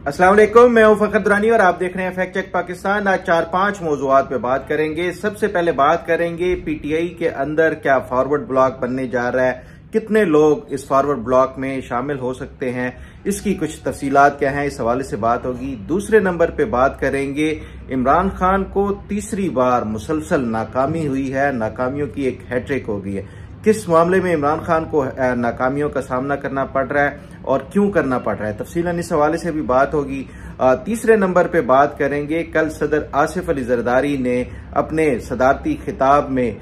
अस्सलाम वालेकुम, मैं हूं फखर दुरानी और आप देख रहे हैं फैक्ट चेक पाकिस्तान। आज 4-5 मौज़ूआत पे बात करेंगे। सबसे पहले बात करेंगे पीटीआई के अंदर क्या फॉरवर्ड ब्लॉक बनने जा रहा है, कितने लोग इस फॉरवर्ड ब्लॉक में शामिल हो सकते हैं, इसकी कुछ तफसीलात क्या हैं, इस हवाले से बात होगी। दूसरे नंबर पे बात करेंगे इमरान खान को तीसरी बार मुसलसल नाकामी हुई है, नाकामियों की एक हैट्रिक हो गई है। किस मामले में इमरान खान को नाकामियों का सामना करना पड़ रहा है और क्यों करना पड़ रहा है, तफसीलन इस हवाले से भी बात होगी। तीसरे नंबर पे बात करेंगे कल सदर आसिफ अली जरदारी ने अपने सदारती खिताब में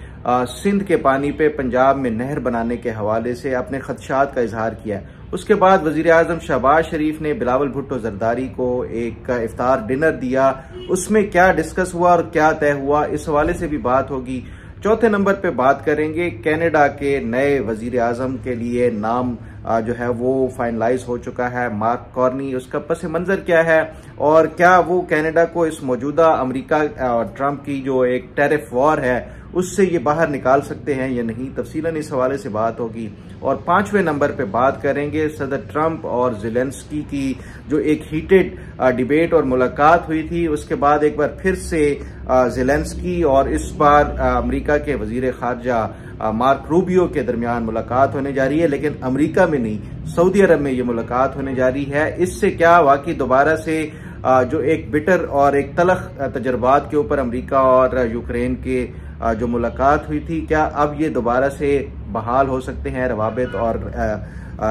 सिंध के पानी पे पंजाब में नहर बनाने के हवाले से अपने खदशात का इजहार किया। उसके बाद वजीर आजम शहबाज शरीफ ने बिलावल भुट्टो जरदारी को एक इफ्तार डिनर दिया। उसमें क्या डिस्कस हुआ और क्या तय हुआ, इस हवाले से भी बात होगी। चौथे नंबर पे बात करेंगे कनाडा के नए वजीर आजम के लिए नाम जो है वो फाइनलाइज हो चुका है, मार्क कार्नी। उसका पस मंजर क्या है और क्या वो कनाडा को इस मौजूदा अमेरिका और ट्रंप की जो एक टैरिफ वॉर है उससे ये बाहर निकाल सकते हैं या नहीं, तफसीलन इस हवाले से बात होगी। और पांचवें नंबर पे बात करेंगे सदर ट्रंप और ज़ेलेंस्की की जो एक हीटेड डिबेट और मुलाकात हुई थी। उसके बाद एक बार फिर से ज़ेलेंस्की और इस बार अमेरिका के वजीर खारजा मार्क रूबियो के दरमियान मुलाकात होने जा रही है, लेकिन अमेरिका में नहीं, सऊदी अरब में ये मुलाकात होने जा रही है। इससे क्या वाकई दोबारा से जो एक बिटर और एक तलख तजर्बात के ऊपर अमेरिका और यूक्रेन के जो मुलाकात हुई थी, क्या अब ये दोबारा से बहाल हो सकते हैं रवाबित और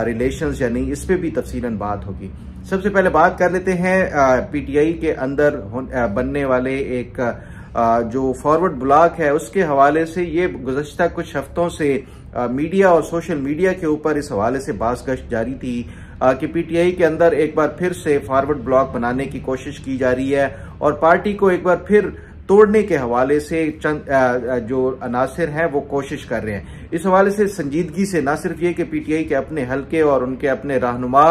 रिलेशंस या नहीं, इस पे भी तफसीलन बात होगी। सबसे पहले बात कर लेते हैं पीटीआई के अंदर बनने वाले एक जो फॉरवर्ड ब्लॉक है उसके हवाले से। ये गुज़श्ता कुछ हफ्तों से मीडिया और सोशल मीडिया के ऊपर इस हवाले से बात गश्त जारी थी कि पीटीआई के अंदर एक बार फिर से फॉरवर्ड ब्लॉक बनाने की कोशिश की जा रही है और पार्टी को एक बार फिर तोड़ने के हवाले से चंद जो अनासिर हैं वो कोशिश कर रहे हैं। इस हवाले से संजीदगी से न सिर्फ ये कि पीटीआई के अपने हल्के और उनके अपने रहनुमा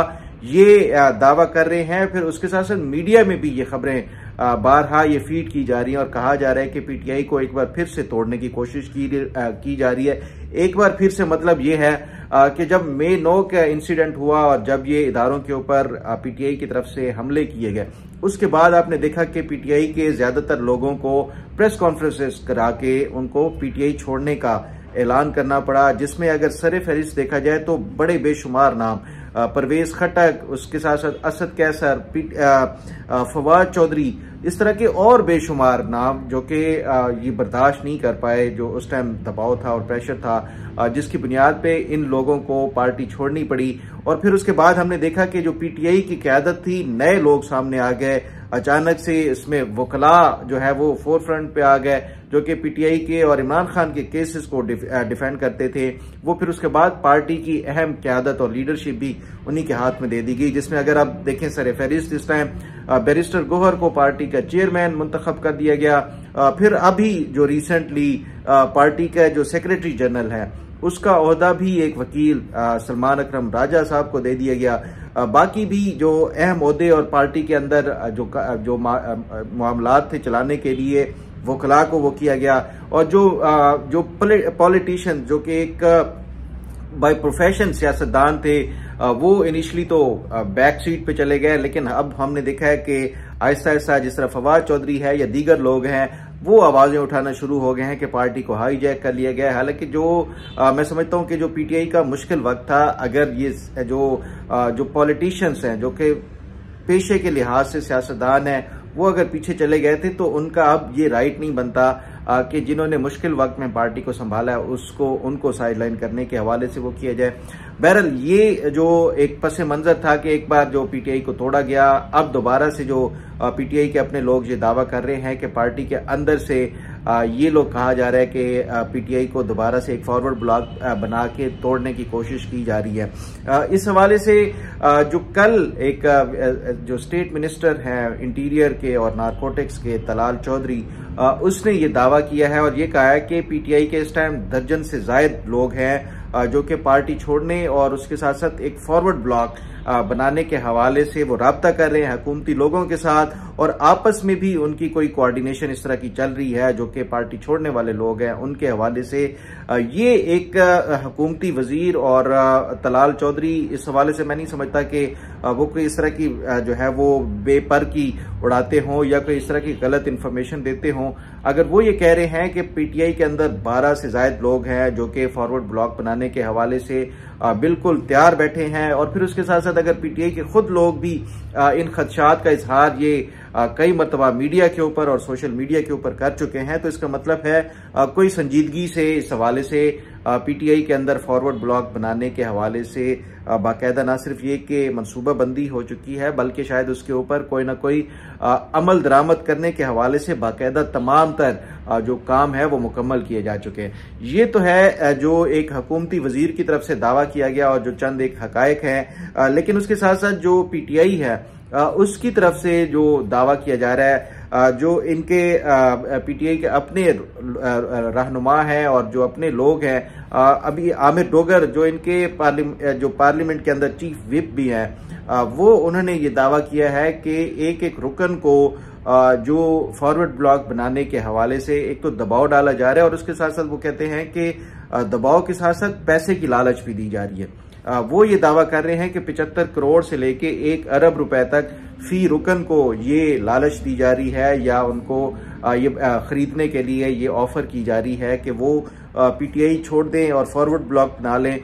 ये दावा कर रहे हैं, फिर उसके साथ साथ मीडिया में भी ये खबरें बारहा ये फीड की जा रही हैं और कहा जा रहा है कि पीटीआई को एक बार फिर से तोड़ने की कोशिश की जा रही है। एक बार फिर से मतलब ये है कि जब मे 9 का इंसिडेंट हुआ और जब ये इदारों के ऊपर पीटीआई की तरफ से हमले किए गए, उसके बाद आपने देखा कि पीटीआई के ज्यादातर लोगों को प्रेस कॉन्फ्रेंसेस करा के उनको पीटीआई छोड़ने का ऐलान करना पड़ा, जिसमें अगर सरे फहरिस्त देखा जाए तो बड़े बेशुमार नाम, परवेज खट्टक, उसके साथ साथ असद कैसर, फवाद चौधरी, इस तरह के और बेशुमार नाम जो कि ये बर्दाश्त नहीं कर पाए, जो उस टाइम दबाव था और प्रेशर था, जिसकी बुनियाद पे इन लोगों को पार्टी छोड़नी पड़ी। और फिर उसके बाद हमने देखा कि जो पीटीआई की क़यादत थी, नए लोग सामने आ गए, अचानक से इसमें वकला जो है वो फोर फ्रंट पे आ गए जो कि पीटीआई के और इमरान खान के केसेस को डिफेंड करते थे। वो फिर उसके बाद पार्टी की अहम क़यादत और लीडरशिप भी उन्हीं के हाथ में दे दी गई, जिसमें अगर आप देखें सर फहरिस्त इस टाइम बैरिस्टर गोहर को पार्टी का चेयरमैन मुंतखब कर दिया गया। फिर अभी जो रिसेंटली पार्टी का जो सेक्रेटरी जनरल है उसका ओहदा भी एक वकील सलमान अकरम राजा साहब को दे दिया गया। बाकी भी जो अहम ओहदे और पार्टी के अंदर जो मामलात थे चलाने के लिए वकला को वो किया गया। और जो पॉलिटिशियन जो कि एक बाय प्रोफेशन सियासतदान थे वो इनिशियली तो बैक सीट पे चले गए, लेकिन अब हमने देखा है कि आहिस्ता आहिस्ता जिस तरह फवाद चौधरी है या दीगर लोग हैं वो आवाजें उठाना शुरू हो गए हैं कि पार्टी को हाईजैक कर लिया गया है। हालांकि जो मैं समझता हूं कि जो पीटीआई का मुश्किल वक्त था, अगर ये जो पॉलिटिशियंस हैं जो कि पेशे के लिहाज से सियासतदान हैं वो अगर पीछे चले गए थे तो उनका अब ये राइट नहीं बनता कि जिन्होंने मुश्किल वक्त में पार्टी को संभाला है उनको साइडलाइन करने के हवाले से वो किया जाए। बहरहाल ये जो एक पस मंजर था कि एक बार जो पीटीआई को तोड़ा गया, अब दोबारा से जो पीटीआई के अपने लोग ये दावा कर रहे हैं कि पार्टी के अंदर से ये लोग कहा जा रहा है कि पीटीआई को दोबारा से एक फॉरवर्ड ब्लॉक बना के तोड़ने की कोशिश की जा रही है। इस हवाले से जो कल एक जो स्टेट मिनिस्टर हैं इंटीरियर के और नारकोटिक्स के तलाल चौधरी, उसने ये दावा किया है और ये कहा है कि पीटीआई के इस टाइम दर्जन से जायद लोग हैं जो कि पार्टी छोड़ने और उसके साथ साथ एक फॉरवर्ड ब्लॉक बनाने के हवाले से वो राब्ता कर रहे हैं हुकूमती लोगों के साथ, और आपस में भी उनकी कोई कोऑर्डिनेशन इस तरह की चल रही है जो कि पार्टी छोड़ने वाले लोग हैं उनके हवाले से। ये एक हुकूमती वजीर और तलाल चौधरी, इस हवाले से मैं नहीं समझता कि वो कोई इस तरह की जो है वो बेपर की उड़ाते हों या कोई इस तरह की गलत इंफॉर्मेशन देते हों, अगर वो ये कह रहे हैं कि पीटीआई के अंदर 12 से ज्यादा लोग हैं जो कि फॉरवर्ड ब्लॉक बनाने के हवाले से बिल्कुल तैयार बैठे हैं, और फिर उसके साथ साथ अगर पीटीआई के खुद लोग भी इन खदशात का इजहार ये कई मरतबा मीडिया के ऊपर और सोशल मीडिया के ऊपर कर चुके हैं, तो इसका मतलब है कोई संजीदगी से इस हवाले से पीटीआई के अंदर फॉरवर्ड ब्लॉक बनाने के हवाले से बाकायदा ना सिर्फ ये कि मनसूबा बंदी हो चुकी है, बल्कि शायद उसके ऊपर कोई ना कोई अमल दरामद करने के हवाले से बाकायदा तमाम तर जो काम है वो मुकम्मल किए जा चुके हैं। ये तो है जो एक हुकूमती वजीर की तरफ से दावा किया गया और जो चंद एक हकायक है, लेकिन उसके साथ साथ जो पीटीआई है उसकी तरफ से जो दावा किया जा रहा है, जो इनके पीटीआई के अपने रहनुमा हैं और जो अपने लोग हैं, अभी आमिर डोगर जो इनके पार्लियामेंट के अंदर चीफ विप भी हैं, वो उन्होंने ये दावा किया है कि एक एक रुकन को जो फॉरवर्ड ब्लॉक बनाने के हवाले से एक तो दबाव डाला जा रहा है, और उसके साथ साथ वो कहते हैं कि दबाव के साथ साथ पैसे की लालच भी दी जा रही है। वो ये दावा कर रहे हैं कि 75 करोड़ से लेके 1 अरब रुपए तक फी रुकन को ये लालच दी जा रही है, या उनको ये खरीदने के लिए ये ऑफर की जा रही है कि वो पीटीआई छोड़ दें और फॉरवर्ड ब्लॉक बना लें,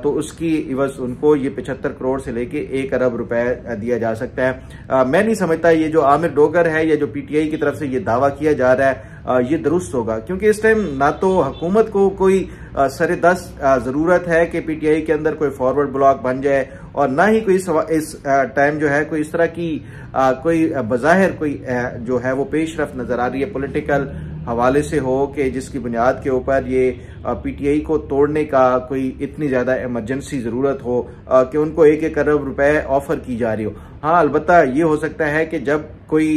तो उसकी इवज उनको ये 75 करोड़ से लेके 1 अरब रुपए दिया जा सकता है। मैं नहीं समझता ये जो आमिर डोगर है या जो पीटीआई की तरफ से ये दावा किया जा रहा है ये दुरुस्त होगा, क्योंकि इस टाइम ना तो हुकूमत को कोई सरे-दस्त जरूरत है कि पीटीआई के अंदर कोई फॉरवर्ड ब्लॉक बन जाए, और ना ही कोई इस टाइम जो है कोई इस तरह की कोई बज़ाहिर कोई जो है वो पेशरफ्त नजर आ रही है पॉलिटिकल हवाले से हो कि जिसकी बुनियाद के ऊपर ये पीटीआई को तोड़ने का कोई इतनी ज्यादा इमरजेंसी जरूरत हो कि उनको 1-1 अरब रुपए ऑफर की जा रही हो। हाँ, अलबत्ता ये हो सकता है कि जब कोई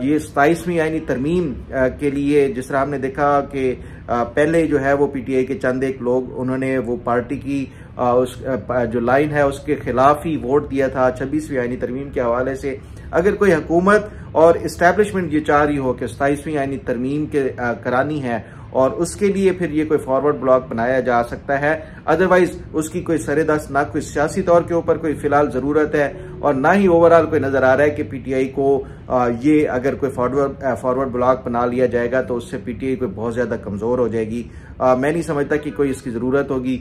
ये 27वीं आईनी तरमीम के लिए, जिस तरह हमने देखा कि पहले जो है वो पीटीआई के चंद एक लोग उन्होंने वो पार्टी की उस जो लाइन है उसके खिलाफ ही वोट दिया था 26वीं आईनी तरमीम के हवाले से। अगर कोई हुकूमत और इस्टेब्लिशमेंट ये चाह रही हो कि 27वीं आईनी तरमीम के करानी है और उसके लिए फिर ये कोई फॉरवर्ड ब्लॉक बनाया जा सकता है, अदरवाइज उसकी कोई सरेदस्त ना कोई सियासी तौर के ऊपर कोई फिलहाल जरूरत है, और ना ही ओवरऑल कोई नजर आ रहा है कि पीटीआई को ये अगर कोई फॉरवर्ड ब्लॉक बना लिया जाएगा तो उससे पीटीआई कोई बहुत ज्यादा कमजोर हो जाएगी। मैं नहीं समझता कि कोई इसकी जरूरत होगी।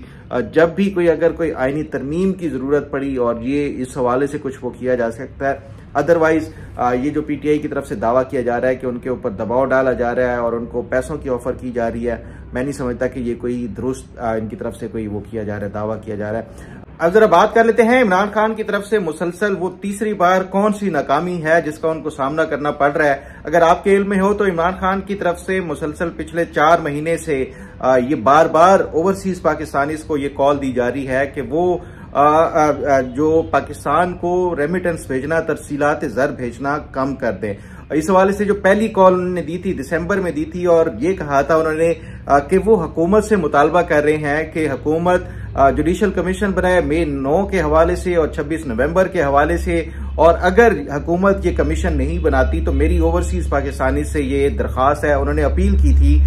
जब भी कोई अगर कोई आईनी तरमीम की जरूरत पड़ी और ये इस हवाले से कुछ वो किया जा सकता है, अदरवाइज ये जो पीटीआई की तरफ से दावा किया जा रहा है कि उनके ऊपर दबाव डाला जा रहा है और उनको पैसों की ऑफर की जा रही है, मैं नहीं समझता कि ये कोई दुरुस्त इनकी तरफ से कोई वो किया जा रहा है, दावा किया जा रहा है। अब जरा बात कर लेते हैं इमरान खान की तरफ से मुसलसल वो तीसरी बार कौन सी नाकामी है जिसका उनको सामना करना पड़ रहा है। अगर आपके इल्म में हो तो इमरान खान की तरफ से मुसलसल पिछले 4 महीने से ये बार बार ओवरसीज पाकिस्तानीज को ये कॉल दी जा रही है कि वो जो पाकिस्तान को रेमिटेंस भेजना, तरसीलात ज़र भेजना कम कर दें। इस हवाले से जो पहली कॉल उन्होंने दी थी दिसंबर में दी थी, और ये कहा था उन्होंने कि वो हुकूमत से मुतालबा कर रहे हैं कि हुकूमत जुडिशल कमीशन बनाए मई 9 के हवाले से और 26 नवंबर के हवाले से, और अगर हुकूमत ये कमीशन नहीं बनाती तो मेरी ओवरसीज पाकिस्तानी से ये दरख्वास्त है। उन्होंने अपील की थी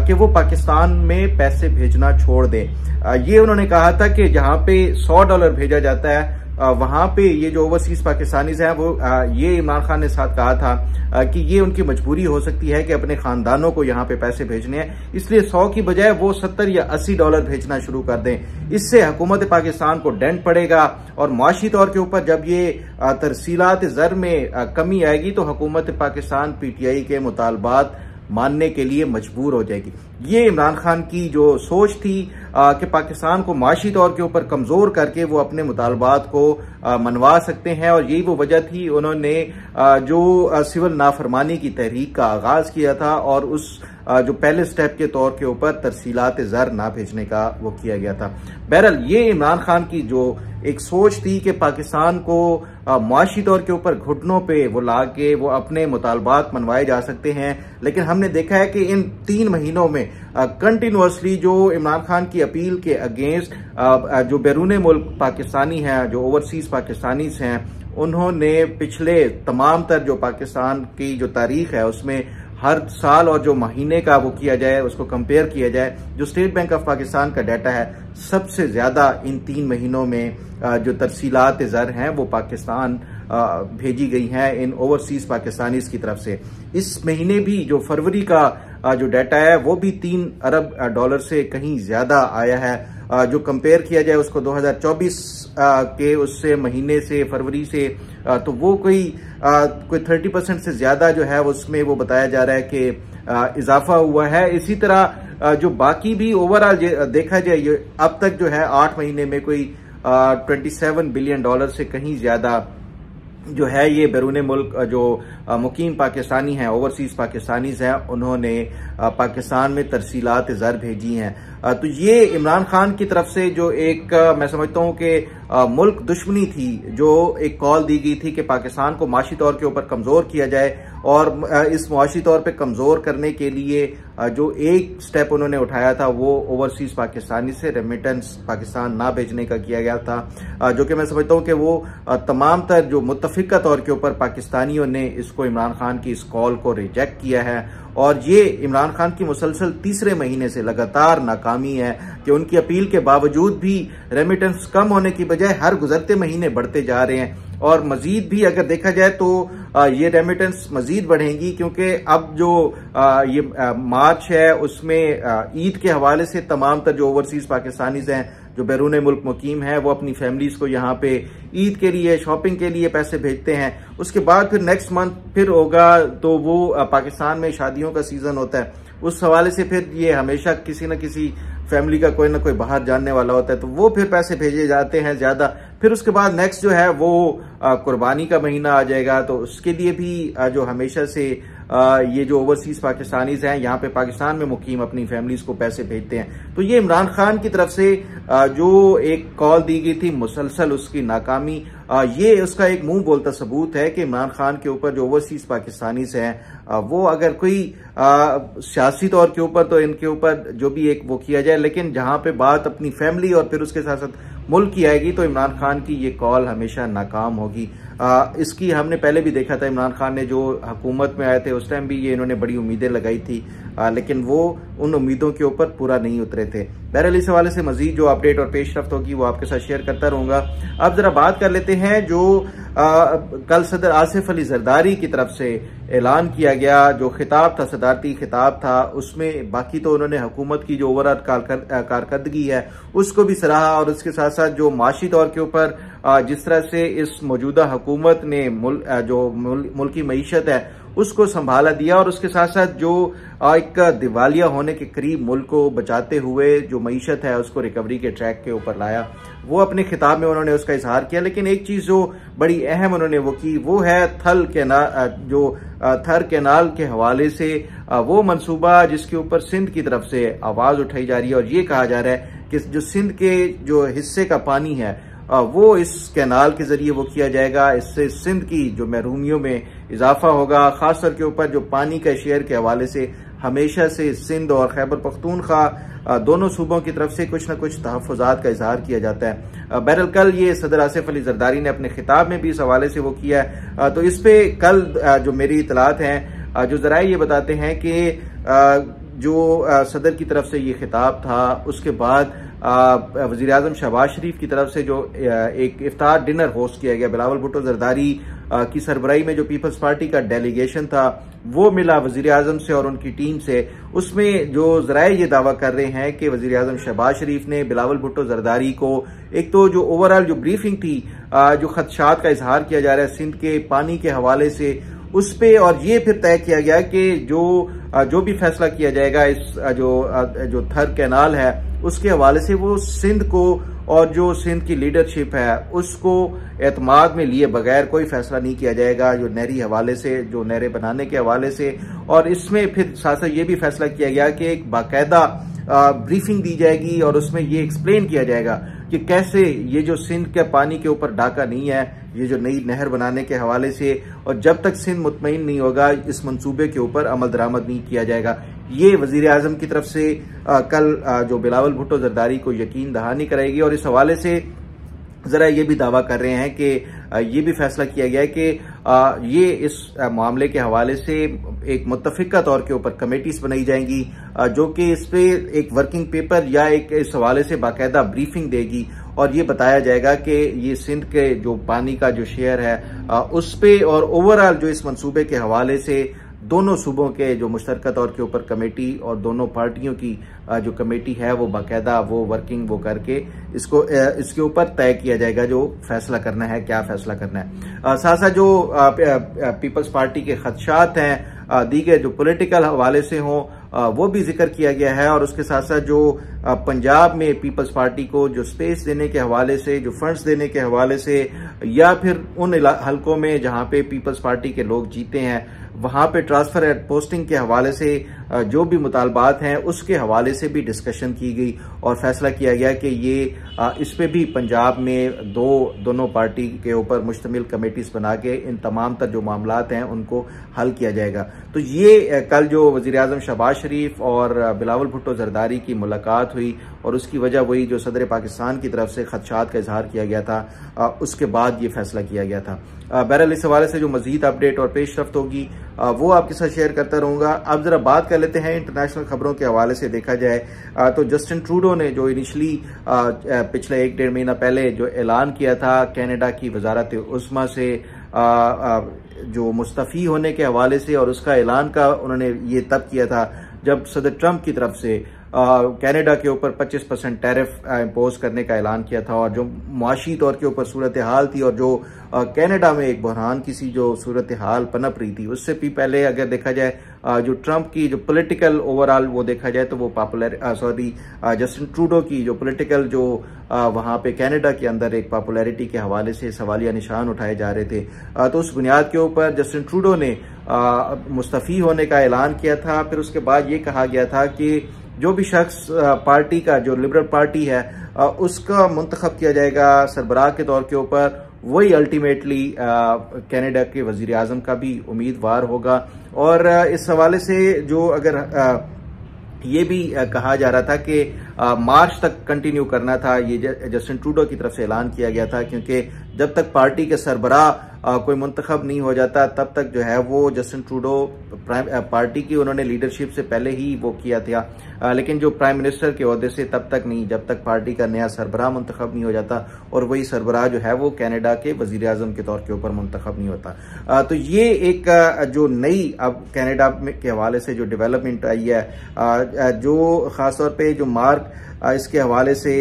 कि वो पाकिस्तान में पैसे भेजना छोड़ दें। ये उन्होंने कहा था कि जहां पे $100 भेजा जाता है वहां पे ये जो ओवरसीज पाकिस्तानीज हैं वो ये इमरान खान ने साथ कहा था कि ये उनकी मजबूरी हो सकती है कि अपने खानदानों को यहाँ पे पैसे भेजने हैं, इसलिए 100 की बजाय वो $70 या $80 भेजना शुरू कर दें। इससे हुकूमत पाकिस्तान को डेंट पड़ेगा और मुआशी तौर के ऊपर जब ये तरसीलात ज़र में कमी आएगी तो हुकूमत पाकिस्तान पीटीआई के मुतालबात मानने के लिए मजबूर हो जाएगी। ये इमरान खान की जो सोच थी कि पाकिस्तान को माशी तौर के ऊपर कमजोर करके वो अपने मुतालबात को मनवा सकते हैं, और यही वो वजह थी उन्होंने जो सिविल नाफरमानी की तहरीक का आगाज किया था और उस जो पहले स्टेप के तौर के ऊपर तरसीलात ज़र ना भेजने का वो किया गया था। बहरहाल ये इमरान खान की जो एक सोच थी कि पाकिस्तान को मुआशी तौर के ऊपर घुटनों पे वो ला के वो अपने मुतालबात मनवाए जा सकते हैं, लेकिन हमने देखा है कि इन 3 महीनों में कंटिन्यूअसली जो इमरान खान की अपील के अगेंस्ट जो बैरून मुल्क पाकिस्तानी हैं, जो ओवरसीज पाकिस्तानीज हैं, उन्होंने पिछले तमाम तर जो पाकिस्तान की जो तारीख है उसमें हर साल और जो महीने का वो किया जाए, उसको कंपेयर किया जाए, जो स्टेट बैंक ऑफ पाकिस्तान का डाटा है, सबसे ज्यादा इन 3 महीनों में जो तरसीलात ज़र हैं वो पाकिस्तान भेजी गई हैं इन ओवरसीज पाकिस्तानीज की तरफ से। इस महीने भी जो फरवरी का जो डाटा है वो भी 3 अरब डॉलर से कहीं ज्यादा आया है। जो कंपेयर किया जाए उसको 2024 के उससे महीने से, फरवरी से, तो वो कोई 30% से ज्यादा जो है उसमें वो बताया जा रहा है कि इजाफा हुआ है। इसी तरह जो बाकी भी ओवरऑल देखा जाए, ये अब तक जो है 8 महीने में कोई 27 बिलियन डॉलर से कहीं ज्यादा जो है ये बैरून मुल्क जो मुकीम पाकिस्तानी हैं, ओवरसीज पाकिस्तानीज हैं, उन्होंने पाकिस्तान में तरसीलात ज़र भेजी हैं। तो ये इमरान खान की तरफ से जो एक मैं समझता हूं कि मुल्क दुश्मनी थी, जो एक कॉल दी गई थी कि पाकिस्तान को माशी तौर के ऊपर कमजोर किया जाए, और इस मुआशी तौर पे कमजोर करने के लिए जो एक स्टेप उन्होंने उठाया था वो ओवरसीज पाकिस्तानी से रेमिटेंस पाकिस्तान ना भेजने का किया गया था, जो कि मैं समझता हूं कि वो तमाम तर जो मुत्तफिका तौर के ऊपर पाकिस्तानियों ने इसको इमरान खान की इस कॉल को रिजेक्ट किया है। और ये इमरान खान की मुसलसल तीसरे महीने से लगातार नाकामी है कि उनकी अपील के बावजूद भी रेमिटेंस कम होने की बजाय हर गुजरते महीने बढ़ते जा रहे हैं, और मजीद भी अगर देखा जाए तो ये रेमिटेंस मजीद बढ़ेंगी, क्योंकि अब जो ये मार्च है उसमें ईद के हवाले से तमाम तर जो ओवरसीज पाकिस्तानीज हैं जो बैरून मुल्क मुकीम है वो अपनी फैमिलीज को यहाँ पे ईद के लिए, शॉपिंग के लिए पैसे भेजते हैं। उसके बाद फिर नेक्स्ट मंथ फिर होगा तो वो पाकिस्तान में शादियों का सीजन होता है, उस हवाले से फिर ये हमेशा किसी न किसी फैमिली का कोई ना कोई बाहर जानने वाला होता है, तो वो फिर पैसे भेजे जाते हैं ज्यादा। फिर उसके बाद नेक्स्ट जो है वो कुर्बानी का महीना आ जाएगा, तो उसके लिए भी जो हमेशा से ये जो ओवरसीज पाकिस्तानीज हैं यहाँ पे पाकिस्तान में मुकीम अपनी फैमिलीज को पैसे भेजते हैं। तो ये इमरान खान की तरफ से जो एक कॉल दी गई थी, मुसलसल उसकी नाकामी, ये उसका एक मुंह बोलता सबूत है कि इमरान खान के ऊपर जो ओवरसीज पाकिस्तानीज हैं वो अगर कोई सियासी तौर के ऊपर तो इनके ऊपर जो भी एक वो किया जाए, लेकिन जहां पे बात अपनी फैमिली और फिर उसके साथ साथ मुल्क की आएगी तो इमरान खान की ये कॉल हमेशा नाकाम होगी। इसकी हमने पहले भी देखा था, इमरान खान ने जो हुकूमत में आए थे उस टाइम भी ये इन्होंने बड़ी उम्मीदें लगाई थी, लेकिन वो उन उम्मीदों के ऊपर पूरा नहीं उतरे थे। बहरहाल इस हवाले से मजीद जो अपडेट और पेशरफ्त होगी वो आपके साथ शेयर करता रहूंगा। अब जरा बात कर लेते हैं जो कल सदर आसिफ अली जरदारी की तरफ से ऐलान किया गया जो खिताब था, सदारती खिताब था, उसमें बाकी तो उन्होंने हुकूमत की जो ओवरऑल कारकर्दगी है उसको भी सराहा, और उसके साथ साथ जो माशी तौर के ऊपर जिस तरह से इस मौजूदा हुकूमत ने मुल्की मईशत है उसको संभाला दिया, और उसके साथ साथ जो एक दिवालिया होने के करीब मुल्क को बचाते हुए जो मईशत है उसको रिकवरी के ट्रैक के ऊपर लाया, वो अपने खिताब में उन्होंने उसका इजहार किया। लेकिन एक चीज जो बड़ी अहम उन्होंने वो की वो है थर कैनाल के हवाले से वो मंसूबा जिसके ऊपर सिंध की तरफ से आवाज उठाई जा रही है, और ये कहा जा रहा है कि जो सिंध के जो हिस्से का पानी है वो इस कैनाल के जरिए वो किया जाएगा। इससे सिंध की जो महरूमियों में इजाफा होगा, खासतौर के ऊपर जो पानी का शेयर के हवाले से हमेशा से सिंध और खैबर पख्तूनख्वा दोनों सूबों की तरफ से कुछ न कुछ तहफ़्फ़ुज़ात का इजहार किया जाता है। बहरहाल कल ये सदर आसिफ अली जरदारी ने अपने खिताब में भी इस हवाले से वो किया है। तो इस पे कल जो मेरी इतलात हैं, जो जराए ये बताते हैं कि जो सदर की तरफ से ये खिताब था उसके बाद वज़ीर आज़म शहबाज शरीफ की तरफ से जो एक इफ्तार डिनर होस्ट किया गया, बिलावल भुट्टो जरदारी की सरबराही में जो पीपल्स पार्टी का डेलीगेशन था वो मिला वज़ीर आज़म से और उनकी टीम से। उसमें जो ज़राए ये दावा कर रहे हैं कि वज़ीर आज़म शहबाज शरीफ ने बिलावल भुट्टो जरदारी को एक तो जो ओवरऑल जो ब्रीफिंग थी, जो खदशात का इजहार किया जा रहा है सिंध के पानी के हवाले से उस पे, और ये फिर तय किया गया कि जो भी फैसला किया जाएगा इस जो थर कैनाल है उसके हवाले से वो सिंध को और जो सिंध की लीडरशिप है उसको एतमाद में लिए बगैर कोई फैसला नहीं किया जाएगा, जो नहरी हवाले से, जो नहरें बनाने के हवाले से। और इसमें फिर साथ साथ ये भी फैसला किया गया कि एक बाकायदा ब्रीफिंग दी जाएगी और उसमें ये एक्सप्लेन किया जाएगा कि कैसे ये जो सिंध के पानी के ऊपर डाका नहीं है, ये जो नई नहर बनाने के हवाले से, और जब तक सिंध मुतमईन नहीं होगा इस मंसूबे के ऊपर अमल दरामद नहीं किया जाएगा। ये वजीर आजम की तरफ से कल जो बिलावल भुट्टो जरदारी को यकीन दहानी कराएगी। और इस हवाले से जरा ये भी दावा कर रहे हैं कि ये भी फैसला किया गया है कि ये इस मामले के हवाले से एक मुत्तफिका तौर के ऊपर कमेटीज बनाई जाएंगी जो कि इस पे एक वर्किंग पेपर या एक इस हवाले से बाकायदा ब्रीफिंग देगी और ये बताया जाएगा कि ये सिंध के जो पानी का जो शेयर है उस पे और ओवरऑल जो इस मंसूबे के हवाले से दोनों सूबों के जो मुश्तरका तौर के ऊपर कमेटी और दोनों पार्टियों की जो कमेटी है वो बाकायदा वो वर्किंग वो करके इसके ऊपर तय किया जाएगा जो फैसला करना है, क्या फैसला करना है। साथ साथ जो पीपल्स पार्टी के खदशात हैं दीगर जो पॉलिटिकल हवाले से हों वो भी जिक्र किया गया है और उसके साथ साथ जो पंजाब में पीपल्स पार्टी को जो स्पेस देने के हवाले से, जो फंड्स देने के हवाले से या फिर उन हलकों में जहां पे पीपल्स पार्टी के लोग जीते हैं वहां पे ट्रांसफर एंड पोस्टिंग के हवाले से जो भी मुतालबात हैं उसके हवाले से भी डिस्कशन की गई और फैसला किया गया कि ये इस पे भी पंजाब में दोनों पार्टी के ऊपर मुश्तमिल कमेटीज बना के इन तमाम तर जो मामलात हैं उनको हल किया जाएगा। तो ये कल जो वजीर आजम शहबाज शरीफ और बिलावल भुट्टो जरदारी की मुलाकात हुई और उसकी वजह वही जो सदर पाकिस्तान की तरफ से खदशात का इजहार किया गया था उसके बाद ये फैसला किया गया था। बहरहाल इस हवाले से जो मजीद अपडेट और पेशरफ्त होगी वो आपके साथ शेयर करता रहूंगा। अब जरा बात कर लेते हैं इंटरनेशनल खबरों के हवाले से। देखा जाए तो जस्टिन ट्रूडो ने जो इनिशली पिछले 1-1.5 महीना पहले जो ऐलान किया था कनाडा की वजारत उस्मा से जो मुस्तफ़ी होने के हवाले से, और उसका ऐलान का उन्होंने ये तब किया था जब सदर ट्रंप की तरफ से कनाडा के ऊपर 25% टैरिफ इम्पोज करने का ऐलान किया था और जो मुआशी तौर के ऊपर सूरत हाल थी और जो कनाडा में एक बहरान की सी जो सूरत हाल पनप रही थी उससे भी पहले अगर देखा जाए जो ट्रंप की जो पॉलिटिकल ओवरऑल वो देखा जाए तो वो जस्टिन ट्रूडो की जो पॉलिटिकल जो वहां पे कनाडा के अंदर एक पॉपुलैरिटी के हवाले से सवालिया निशान उठाए जा रहे थे। तो उस बुनियाद के ऊपर जस्टिन ट्रूडो ने मुस्तफ़ी होने का ऐलान किया था। फिर उसके बाद ये कहा गया था कि जो भी शख्स पार्टी का जो लिबरल पार्टी है उसका मुंतखब किया जाएगा सरबराह के तौर के ऊपर, वही अल्टीमेटली कनाडा के वजीर आजम का भी उम्मीदवार होगा। और इस हवाले से जो अगर ये भी कहा जा रहा था कि मार्च तक कंटिन्यू करना था, ये जस्टिन ट्रूडो की तरफ से ऐलान किया गया था क्योंकि जब तक पार्टी के सरबराह कोई मुंतखब नहीं हो जाता तब तक जो है वो जस्टिन ट्रूडो पार्टी की उन्होंने लीडरशिप से पहले ही वो किया था, लेकिन जो प्राइम मिनिस्टर के ओहदे से तब तक नहीं जब तक पार्टी का नया सरबराह मुंतखब नहीं हो जाता और वही सरबराह जो है वो कनाडा के वजीर आजम के तौर के ऊपर मुंतखब नहीं होता। तो ये एक जो नई अब कनाडा के हवाले से जो डेवलपमेंट आई है जो खासतौर पर जो इसके हवाले से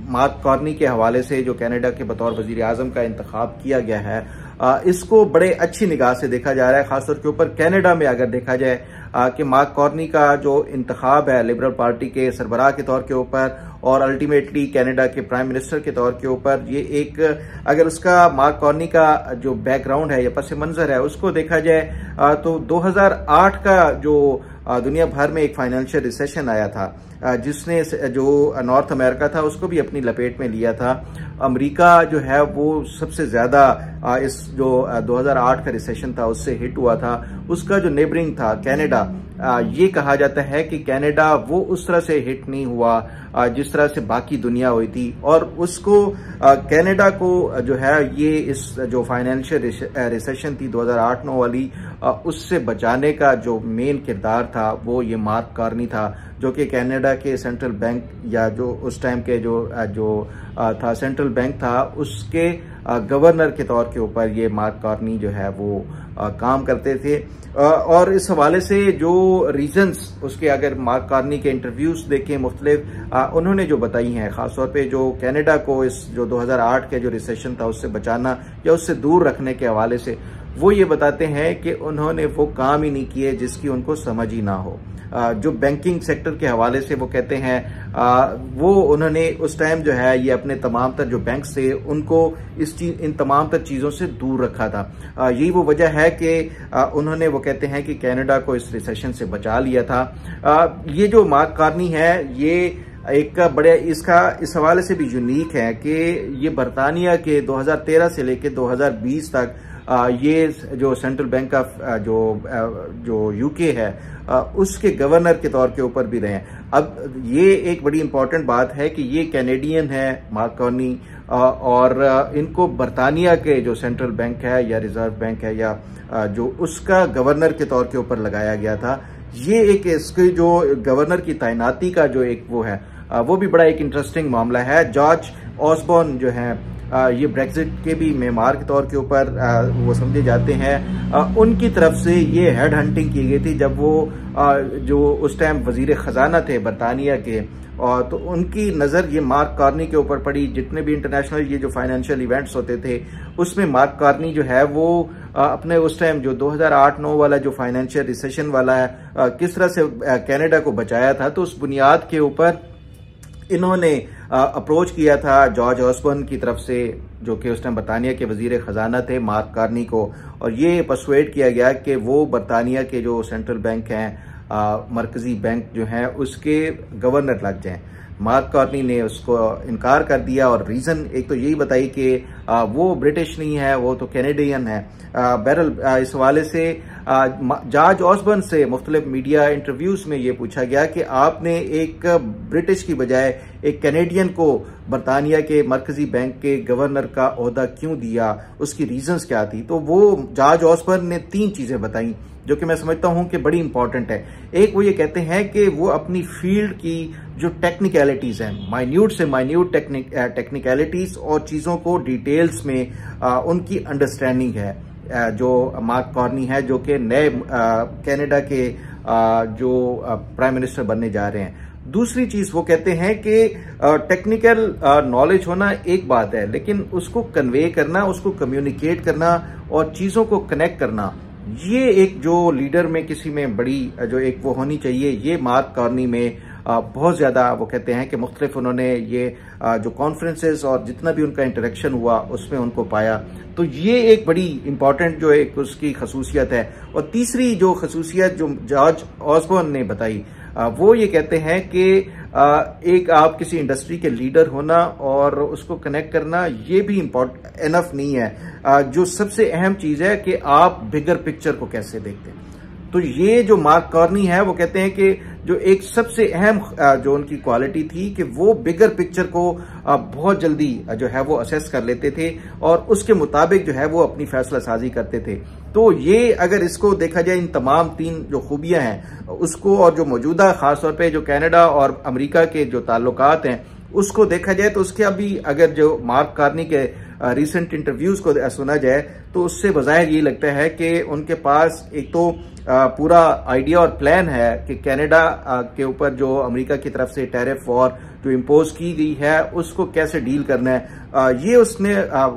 मार्क कार्नी के हवाले से जो कनाडा के बतौर वजीर आजम का इंतखाब किया गया है इसको बड़े अच्छी निगाह से देखा जा रहा है। खासतौर के ऊपर कनाडा में अगर देखा जाए कि मार्क कार्नी का जो इंतखाब है लिबरल पार्टी के सरबराह के तौर के ऊपर और अल्टीमेटली कनाडा के प्राइम मिनिस्टर के तौर के ऊपर, ये एक अगर उसका मार्क कार्नी का जो बैकग्राउंड है या पस मंजर है उसको देखा जाए तो 2008 का जो दुनिया भर में एक फाइनेंशियल रिसेशन आया था जिसने जो नॉर्थ अमेरिका था उसको भी अपनी लपेट में लिया था। अमेरिका जो है वो सबसे ज्यादा इस जो 2008 का रिसेशन था उससे हिट हुआ था। उसका जो नेबरिंग था कनाडा, ये कहा जाता है कि कनाडा वो उस तरह से हिट नहीं हुआ जिस तरह से बाकी दुनिया हुई थी और उसको कनाडा को जो है ये इस जो फाइनेंशियल रिसेशन थी 2008-9 वाली उससे बचाने का जो मेन किरदार था वो ये मार्क कार्नी था जो कि कनाडा के सेंट्रल बैंक या जो उस टाइम के जो था सेंट्रल बैंक था उसके गवर्नर के तौर के ऊपर ये मार्क कार्नी जो है वो काम करते थे। और इस हवाले से जो रीजंस उसके अगर मार्क कार्नी के इंटरव्यूज देखें मुख्तलिफ उन्होंने जो बताई हैं खासतौर पे जो कनाडा को इस जो 2008 के जो रिसेशन था उससे बचाना या उससे दूर रखने के हवाले से वो ये बताते हैं कि उन्होंने वो काम ही नहीं किए जिसकी उनको समझ ही ना हो। जो बैंकिंग सेक्टर के हवाले से वो कहते हैं वो उन्होंने उस टाइम जो है ये अपने तमाम तर जो बैंक्स थे उनको इन तमाम तर चीज़ों से दूर रखा था। यही वो वजह है कि उन्होंने वो कहते हैं कि कनाडा को इस रिसेशन से बचा लिया था। ये जो मार्क कार्नी है ये एक बड़े इसका इस हवाले से भी यूनिक है कि ये बरतानिया के 2013 से लेकर 2020 तक ये जो सेंट्रल बैंक का जो यूके है उसके गवर्नर के तौर के ऊपर भी रहे हैं। अब ये एक बड़ी इंपॉर्टेंट बात है कि ये कैनेडियन है मार्क कार्नी और इनको बरतानिया के जो सेंट्रल बैंक है या रिजर्व बैंक है या जो उसका गवर्नर के तौर के ऊपर लगाया गया था। ये एक इसके जो गवर्नर की तैनाती का जो एक वो है वो भी बड़ा एक इंटरेस्टिंग मामला है। जॉर्ज ऑसबॉर्न जो है ये ब्रेक्जिट के भी मेमार के तौर के ऊपर वो समझे जाते हैं। उनकी तरफ से ये हेड हंटिंग की गई थी जब वो जो उस टाइम वजीर खजाना थे बरतानिया के, और तो उनकी नज़र ये मार्क कार्नी के ऊपर पड़ी। जितने भी इंटरनेशनल ये जो फाइनेंशियल इवेंट्स होते थे उसमें मार्क कार्नी जो है वो अपने उस टाइम जो 2008-9 वाला जो फाइनेंशियल रिसेशन वाला है किस तरह से कनाडा को बचाया था, तो उस बुनियाद के ऊपर इन्होंने अप्रोच किया था जॉर्ज ऑसबॉर्न की तरफ से, जो कि उस टाइम बरतानिया के वजीर खजाना थे, मार्क कार्नी को, और ये पर्सुएड किया गया कि वो बरतानिया के जो सेंट्रल बैंक हैं मरकजी बैंक जो है उसके गवर्नर लग जाएं। मार्क कार्नी ने उसको इनकार कर दिया और रीजन एक तो यही बताई कि वो ब्रिटिश नहीं है, वो तो कैनेडियन है। बहरहाल इस हवाले से जॉर्ज ऑसबॉर्न से मुख्तलिफ मीडिया इंटरव्यूज में ये पूछा गया कि आपने एक ब्रिटिश की बजाय एक कैनेडियन को बरतानिया के मरकजी बैंक के गवर्नर का ओहदा क्यों दिया, उसकी रीजंस क्या थी। तो वो जॉर्ज ऑसबॉर्न ने 3 चीजें बताई जो कि मैं समझता हूं कि बड़ी इंपॉर्टेंट है। एक, वो ये कहते हैं कि वो अपनी फील्ड की जो टेक्निकलिटीज हैं, माइन्यूट से माइन्यूट टेक्निकलिटीज और चीजों को डिटेल्स में उनकी अंडरस्टैंडिंग है, जो मार्क कार्नी है जो कि नए कनाडा के जो प्राइम मिनिस्टर बनने जा रहे हैं। दूसरी चीज वो कहते हैं कि टेक्निकल नॉलेज होना एक बात है, लेकिन उसको कन्वे करना, उसको कम्युनिकेट करना और चीजों को कनेक्ट करना, ये एक जो लीडर में किसी में बड़ी जो एक वो होनी चाहिए, ये मार्क कार्नी में बहुत ज्यादा वो कहते हैं कि मुख्तलिफ उन्होंने ये जो कॉन्फ्रेंसेस और जितना भी उनका इंटरेक्शन हुआ उसमें उनको पाया। तो ये एक बड़ी इंपॉर्टेंट जो एक उसकी खसूसियत है। और तीसरी जो खसूसियत जो जॉर्ज ऑसबॉर्न ने बताई वो ये कहते हैं कि एक आप किसी इंडस्ट्री के लीडर होना और उसको कनेक्ट करना ये भी इम्पोर्टेंट इनफ नहीं है। जो सबसे अहम चीज है कि आप बिगर पिक्चर को कैसे देखते हैं। तो ये जो मार्क कार्नी है वो कहते हैं कि जो एक सबसे अहम जो उनकी क्वालिटी थी कि वो बिगर पिक्चर को बहुत जल्दी जो है वो असेस कर लेते थे और उसके मुताबिक जो है वो अपनी फैसला साजी करते थे। तो ये अगर इसको देखा जाए, इन तमाम 3 जो खूबियां हैं उसको, और जो मौजूदा खासतौर पे जो कनाडा और अमेरिका के जो ताल्लुकात हैं उसको देखा जाए, तो उसके अभी अगर जो मार्क कार्नी के रिसेंट इंटरव्यूज को सुना जाए तो उससे बज़ाहिर ये लगता है कि उनके पास एक तो पूरा आइडिया और प्लान है कि कनाडा के ऊपर जो अमेरिका की तरफ से टैरिफ वॉर जो इम्पोज की गई है उसको कैसे डील करना है। ये उसने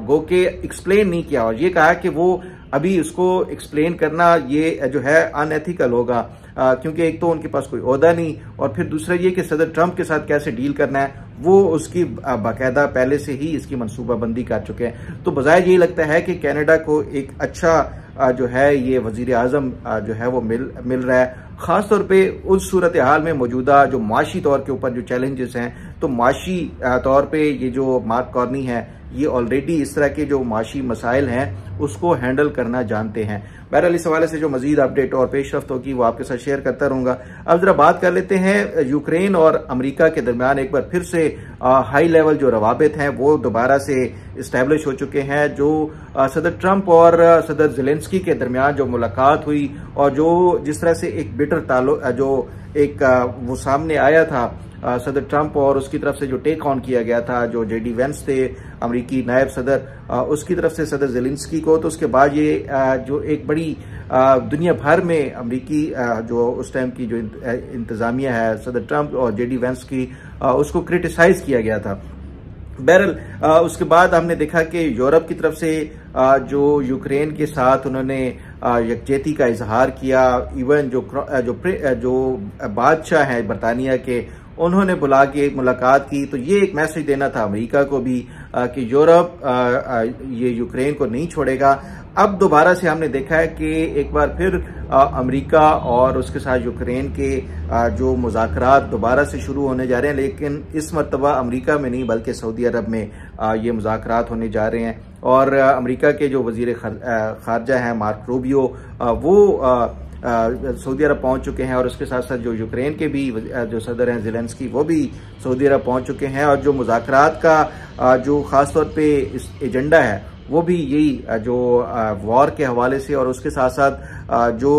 गो के एक्सप्लेन नहीं किया और ये कहा कि वो अभी उसको एक्सप्लेन करना ये जो है अनएथिकल होगा, क्योंकि एक तो उनके पास कोई ओहदा नहीं और फिर दूसरा ये कि सदर ट्रंप के साथ कैसे डील करना है वो उसकी बाकायदा पहले से ही इसकी मनसूबाबंदी कर चुके हैं। तो बजाय यही लगता है कि कनाडा को एक अच्छा जो है ये वजीर आजम जो है वो मिल रहा है, खासतौर पे उस सूरत हाल में मौजूदा जो माशी तौर के ऊपर जो चैलेंजेस हैं। तो माशी तौर पे ये जो मार्क कार्नी है ये ऑलरेडी इस तरह के जो माशी मसाइल हैं उसको हैंडल करना जानते हैं। बहरहाल इस हवाले से जो मजीद अपडेट और पेशरफ्त होगी वो आपके साथ शेयर करता रहूंगा। अब जरा बात कर लेते हैं यूक्रेन और अमेरिका के दरमियान एक बार फिर से हाई लेवल जो रवाबित हैं वो दोबारा से इस्टेब्लिश हो चुके हैं। जो सदर ट्रंप और सदर ज़ेलेंस्की के दरमियान जो मुलाकात हुई और जो जिस तरह से एक बिटर ताल्लुक जो एक वो सामने आया था सदर ट्रंप और उसकी तरफ से जो टेक ऑन किया गया था, जो जेडी वेंस थे अमरीकी नायब सदर, उसकी तरफ से सदर ज़ेलेंस्की को, तो उसके बाद ये जो एक बड़ी दुनिया भर में अमरीकी जो उस टाइम की जो इंतजामिया है सदर ट्रंप और जेडी वेंस की, उसको क्रिटिसाइज किया गया था। बहरहाल उसके बाद हमने देखा कि यूरोप की तरफ से जो यूक्रेन के साथ उन्होंने यकजहती का इजहार किया। इवन जो बादशाह हैं बरतानिया के, उन्होंने बुला के मुलाकात की। तो ये एक मैसेज देना था अमेरिका को भी कि यूरोप ये यूक्रेन को नहीं छोड़ेगा। अब दोबारा से हमने देखा है कि एक बार फिर अमेरिका और उसके साथ यूक्रेन के जो मुज़ाकरात दोबारा से शुरू होने जा रहे हैं, लेकिन इस मरतबा अमेरिका में नहीं बल्कि सऊदी अरब में ये मुज़ाकरात होने जा रहे हैं। और अमेरिका के जो वज़ीर ख़ारजा हैं मार्क रूबियो, वो सऊदी अरब पहुंच चुके हैं और उसके साथ साथ जो यूक्रेन के भी जो सदर हैं ज़ेलेंस्की, वो भी सऊदी अरब पहुंच चुके हैं। और जो मुज़ाकरात का जो खासतौर पे इस एजेंडा है वो भी यही जो वॉर के हवाले से और उसके साथ साथ जो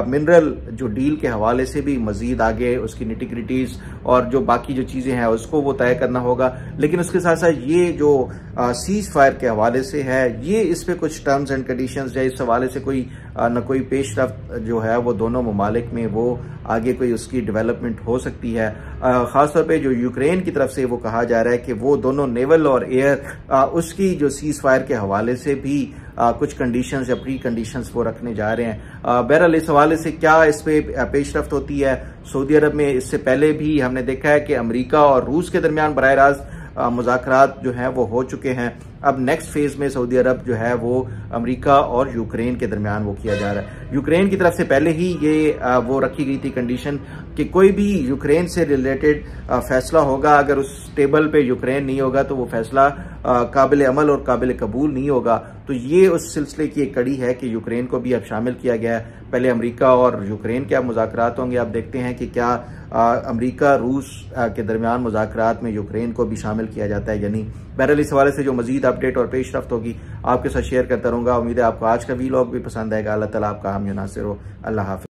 मिनरल जो डील के हवाले से भी मजीद आगे उसकी निटिग्रिटीज और जो बाकी जो चीज़ें हैं उसको वो तय करना होगा। लेकिन उसके साथ साथ ये जो सीज फायर के हवाले से है, ये इस पे कुछ टर्म्स एंड कंडीशंस या इस हवाले से कोई न कोई पेशरफ्त जो है वो दोनों ममालिक में वो आगे कोई उसकी डेवलपमेंट हो सकती है। खासतौर पे जो यूक्रेन की तरफ से वो कहा जा रहा है कि वो दोनों नेवल और एयर उसकी जो सीज फायर के हवाले से भी कुछ कंडीशंस या प्री कंडीशंस वो रखने जा रहे हैं। बहरहाल इस हवाले से क्या इस पे पेशरफ्त होती है सऊदी अरब में, इससे पहले भी हमने देखा है कि अमेरिका और रूस के दरमियान बराह रास्त मुज़ाकरात जो हैं वो हो चुके हैं। अब नेक्स्ट फेज में सऊदी अरब जो है वो अमेरिका और यूक्रेन के दरमियान वो किया जा रहा है। यूक्रेन की तरफ से पहले ही ये वो रखी गई थी कंडीशन कि कोई भी यूक्रेन से रिलेटेड फैसला होगा, अगर उस टेबल पे यूक्रेन नहीं होगा तो वो फैसला काबिल अमल और काबिल कबूल नहीं होगा। तो ये उस सिलसिले की एक कड़ी है कि यूक्रेन को भी अब शामिल किया गया है। पहले अमेरिका और यूक्रेन के अब मुज़ाकरात होंगे, आप देखते हैं कि क्या अमेरिका रूस के दरमियान मुज़ाकरात में यूक्रेन को भी शामिल किया जाता है या नहीं। बहरहाल इस हवाले से जो मजीद अपडेट और पेशरफ्त होगी आपके साथ शेयर करता रहूंगा। उम्मीद है आपको आज का वीलॉग भी पसंद आएगा। अल्लाह ताला आपका हामी नासिर हो। अल्लाह हाफ़िज़।